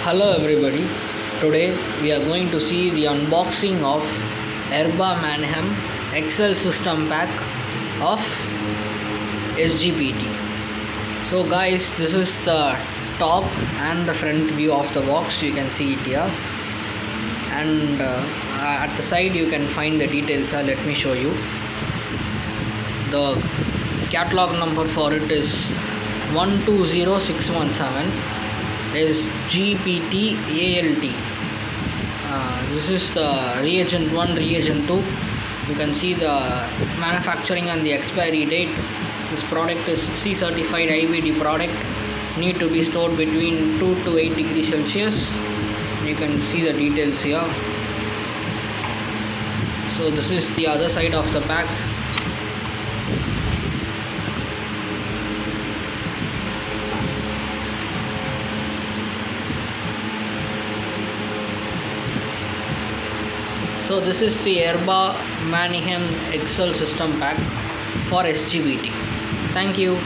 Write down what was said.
Hello everybody. Today we are going to see the unboxing of Erba Mannheim Excel system pack of SGPT. So guys, this is the top and the front view of the box. You can see it here, and at the side you can find the details. Let me show you. The catalog number for it is 120617. is GPT ALT. This is the reagent 1, reagent 2. You can see the manufacturing and the expiry date. This product is C certified IVD product. Need to be stored between 2 to 8 degrees Celsius. You can see the details here. So this is the other side of the pack. So this is the Erba Mannheim Excel system pack for SGPT. Thank you.